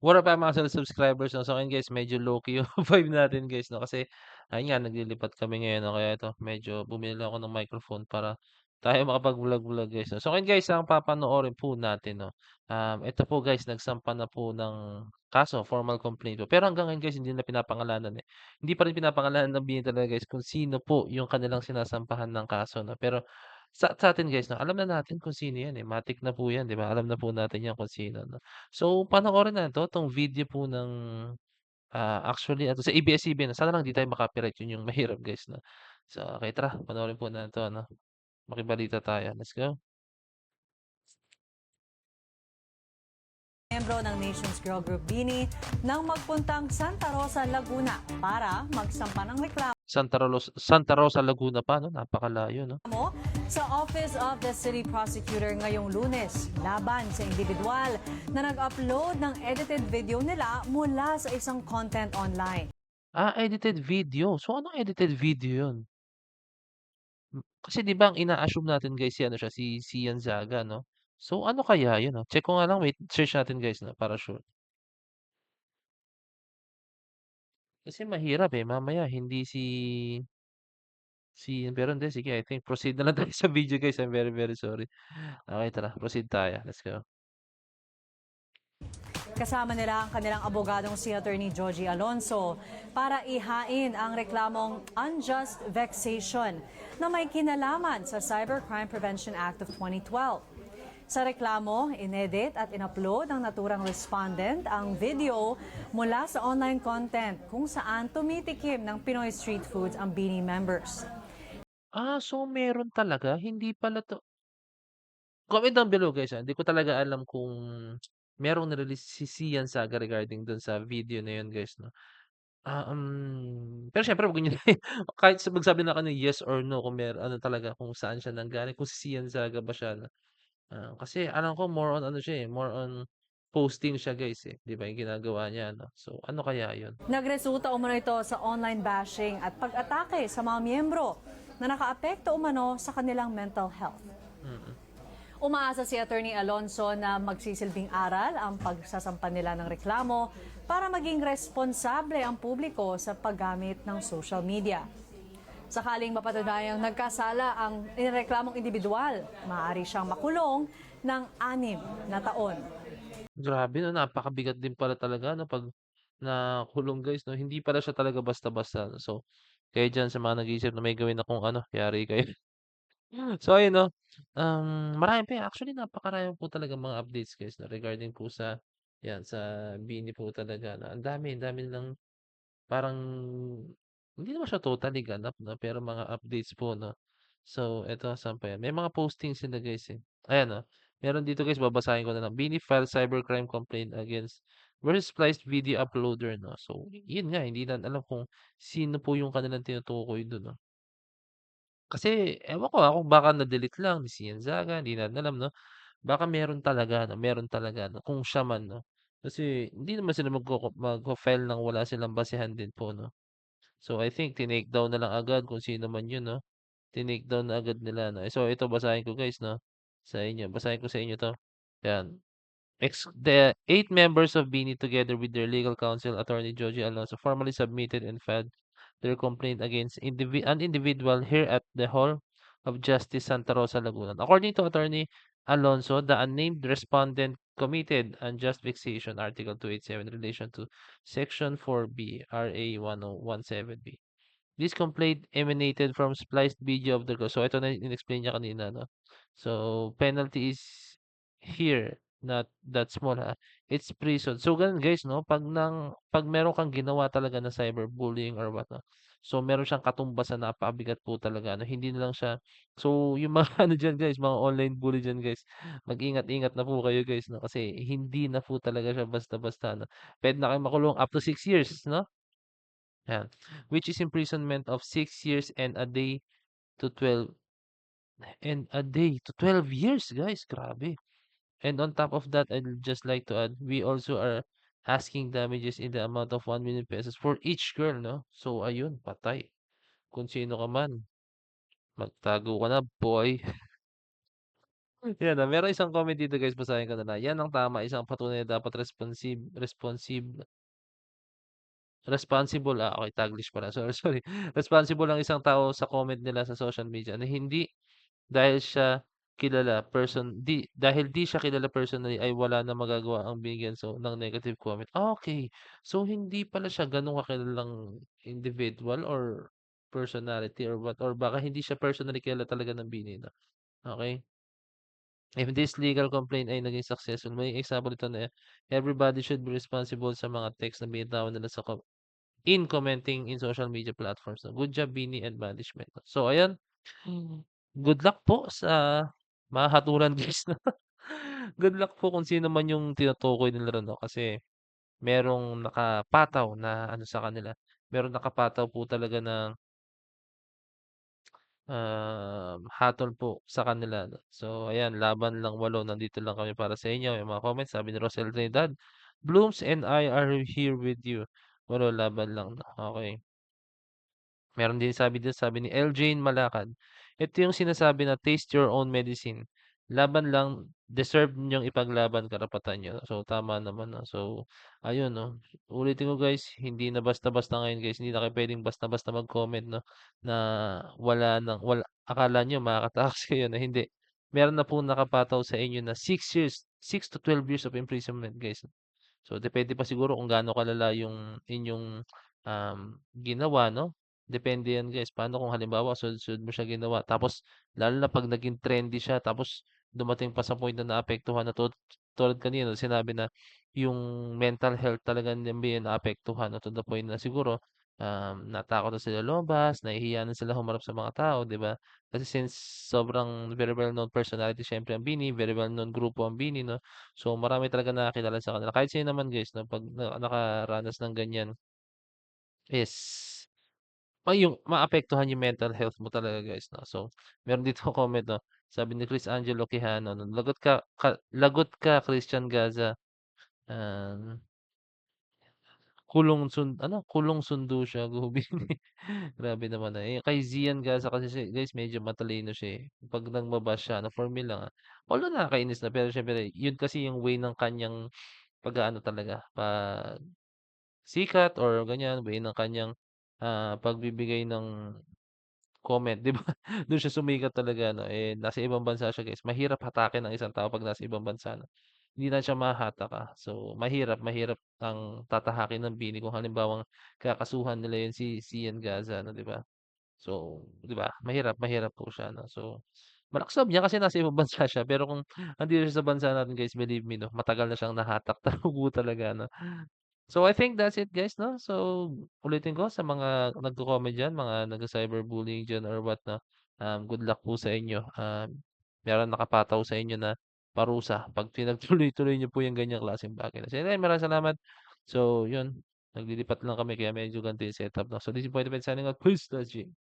What up mga subscribers 'no, sa'kin guys medyo low-key yung vibe natin guys 'no, kasi ayun nga naglilipat kami ngayon 'no, kaya ito medyo bumili lang ako ng microphone para tayo makapag-vlog-vlog guys 'no. So ayun guys, ang papanoorin po natin 'no, ito po guys nagsampa na po ng kaso, formal complaint po. Pero hanggang ngayon guys hindi na pinapangalanan, eh. Hindi pa rin pinapangalanan ng BIN talaga guys kung sino po yung kanilang sinasampahan ng kaso no. Pero sa'tin guys 'no, alam na natin kung sino 'yan, eh, matic na po 'yan 'di ba? Alam na po natin 'yan kung sino 'no. So, panoorin natin 'tong video po ng, actually sa ABS-CBN sana lang 'di tayo ma-copyright yun yung mahirap guys 'no. So, okey tara panoorin po natin 'to ano, makibalita tayo, let's go. Miyembro ng Nations Girl Group Bini nang magpuntang Santa Rosa, Laguna para magsampa ng reklamo Santa Rosa, Laguna pa 'no, napakalayo 'no. sa Office of the City Prosecutor ngayong Lunes laban sa individual na nag-upload ng edited video nila mula sa isang content online. Edited video. So, anong edited video yun? Kasi 'di ba ang ina-assume natin guys si ano siya, si Ian Zaga 'no. So, ano kaya yun 'no? Check ko nga lang wait, search natin guys 'no, para sure. Kasi mahirap, eh, mamaya hindi pero hindi sige I think proceed na lang tayo sa video guys, I'm very, very sorry. Okey tara, proceed tayo, let's go. Kasama nila ang kanilang abogadong si Attorney Jogie Alonso para ihain ang reklamong unjust vexation na may kinalaman sa Cybercrime Prevention Act of 2012. Sa reklamo, inedit at inupload ng naturang respondent ang video mula sa online content kung saan tumitikim ng Pinoy street foods ang Bini members. So meron talaga, hindi pala 'to comment down below guys, hindi ko talaga alam kung merong nirelease si Sian Saga regarding dun sa video na yun guys 'no. Pero siyempre wag niyo kahit magsabi na kayo ng yes or no kung ano talaga kung saan siya nanggaling, kung si Sian Saga ba siya 'no. Kasi alam ko more on ano siya, eh, more on posting siya guys, eh, 'di ba yung ginagawa niya 'no. So ano kaya yun? Nagresulta umano ito sa online bashing at pag-atake sa mga miyembro na nakaapekto umano sa kanilang mental health. Mm. Umaasa si Attorney Alonso na magsisilbing aral ang pagsasampa nila ng reklamo para maging responsable ang publiko sa paggamit ng social media. Sakaling mapatunayang nagkasala ang inireklamong individual, maaari siyang makulong ng 6 na taon. Grabe 'no, napakabigat din pala talaga 'no 'pag nakulong guys 'no, hindi pala siya talaga basta-basta 'no. So, kayo diyan sa mga nag-iisip na may gawin akong ano, yari kayo. So ayun 'no, marami pa, actually napakarami po talagang mga updates guys 'no, regarding po sa 'yan, sa BINI po talaga na ang dami nilang parang hindi naman siya totally ganap 'no, pero mga updates po 'no. So eto, saan pa 'yan, may mga posting sila guys, eh. Ayan, meron dito guys, babasahin ko na lang. BINI file cybercrime complaint against versus spliced video uploader 'no. So yun nga, hindi natin alam kung sino po yung kanilang tinutukoy dun 'no. Kasi ewan ko, kung baka na-delete lang ni Sian Zaga, hindi natin alam 'no. Baka meron talaga 'no, kung siya man 'no. Kasi hindi naman sila magfa-file ng wala silang basehan din po 'no. So, I think tinake down na lang agad kung sino man yun 'no, tinake down na agad nila 'no. So, ito basahin ko guys 'no, sa inyo, basahin ko sa inyo 'to, 'yan. The 8 members of BINI together with their legal counsel, Attorney Jogie Alonso, formally submitted and filed their complaint against an individual here at the Hall of Justice, Santa Rosa, Laguna. According to Attorney Alonso, the unnamed respondent committed unjust vexation, Article 287, in relation to Section 4B, RA 1017B. This complaint emanated from spliced video of the girl. So ito na yung in-explain niya kanina 'no. So penalty is here not that small, it's prison. So gano'n guys 'no, 'pag meron kang ginawa talaga na cyberbullying or what 'no, so meron siyang katumbasan na napakabigat po talaga ano, hindi na lang siya so yung mga ano diyan guys, mga online bully diyan guys, mag-ingat-ingat na po kayo guys 'no, kasi hindi na po talaga siya basta-basta 'no. Puwede na kayong makulong up to 6 years 'no. Yan, which is imprisonment of 6 years and a day to 12 years guys, grabe. And on top of that, I'd just like to add, we also are asking damages in the amount of 1 million pesos for each girl, no? So ayun, patay. Kung sino ka man, magtago ka na, boy. Yan, merong isang comment dito guys, basahin ko na lang. "Yan ang tama, isang patunay na dapat responsible, okey Taglish pala, sorry, sorry. Responsible ang isang tao sa comment nila sa social media na hindi dahil siya dahil di siya kilala personally ay wala na magagawa ang bigyan ng negative comment." Okey. So, hindi pala siya gano'n kakilalang individual or personality or what or baka hindi siya personally kilala talaga ng bini 'no, okey. If this legal complaint ay naging successful, may example ito na everybody should be responsible sa mga text na binitawan nila in commenting in social media platforms 'no. Good job Bini and management. So ayun, good luck po sa mahatulan guys 'no. Good luck po kung sino man yung tinutukoy nila ro'n 'no, kasi merong nakapataw na ano sa kanila, merong nakapataw po talaga na hatol po sa kanila 'no. So ayan, laban lang 8, nandito lang kami para sa inyo. Yung mga comments sabi ni Rosel Trinidad, "Blooms and I are here with you." 8 laban lang 'no, okey. Meron din sabi ni Eljane Malakad, "Ito yung sinasabi na taste your own medicine. Laban lang, deserve niyong ipaglaban karapatan niyo." So tama naman 'no. So ayun 'no, ulitin ko guys, hindi na basta-basta ngayon guys, hindi na kayo puwedeng basta-basta mag-comment 'no, na wala akala niyo makakatakas kayo na hindi. Meron na pong nakapataw sa inyo na 6 to 12 years of imprisonment guys. So, depende pa siguro kung gaano kalala yung inyong, ginawa 'no? Depende yan guys, paano kung halimbawa sunod-sunod mo siya ginawa tapos lalo na 'pag naging trendy siya tapos dumating pa sa point na naapektuhan na tulad kanina sinabi na yung mental health talaga ni MBA naapektuhan 'no, to the point na siguro, natakot na sila lumabas, nahihiya na sila humarap sa mga tao, 'di ba? Kasi since sobrang very well known personality siyempre ang BINI, very well known grupo ang BINI 'no? So, marami talagang nakakilala sa kanila. Kahit sino naman guys na 'pag nakaranas ng ganyan is yung maapektuhan yung mental health mo talaga guys 'no. So, meron dito comment 'no, sabi ni Chris Angelo Quijano 'no, "Lagot ka Christian Gaza, um, kulong sundo siya Gubini." Grabe naman, kay Zian Gaza kasi siya guys medyo matalino siya, 'pag nangba-bash siya ano, for me lang, although nakakainis na pero siyempre yun kasi yung way ng kanyang pag-aano talaga, sikat or ganyan, way ng kanyang, pagbibigay ng comment, 'di ba? Dun siya sumikat talaga 'no, nasa ibang bansa siya guys, mahirap hatakin ang isang tao 'pag nasa ibang bansa 'no. Hindi na siya mahahatak, So, mahirap ang tatahakin ng bini kung halimbawang kakasuhan nila yun si Ian Gaza 'no, 'di ba? So, 'di ba, mahirap po siya 'no. So, malakas loob niya kasi nasa ibang bansa siya, pero kung andito siya sa bansa natin guys, believe me 'no, matagal na siyang nahatak po talaga 'no. So, I think that's it guys 'no. So, ulitin ko sa mga nagko-comment diyan, mga nagsa-cyberbullying diyan or what 'no, good luck po sa inyo. Merong nakapataw sa inyo na parusa 'pag pinagtuloy-tuloy niyo po yung ganyang klaseng bagay. So, anyway, maraming salamat. So, yun, naglilipat lang kami kaya medyo ganito yung setup 'no. So, this is Boy the Bed signing out. Peace, G.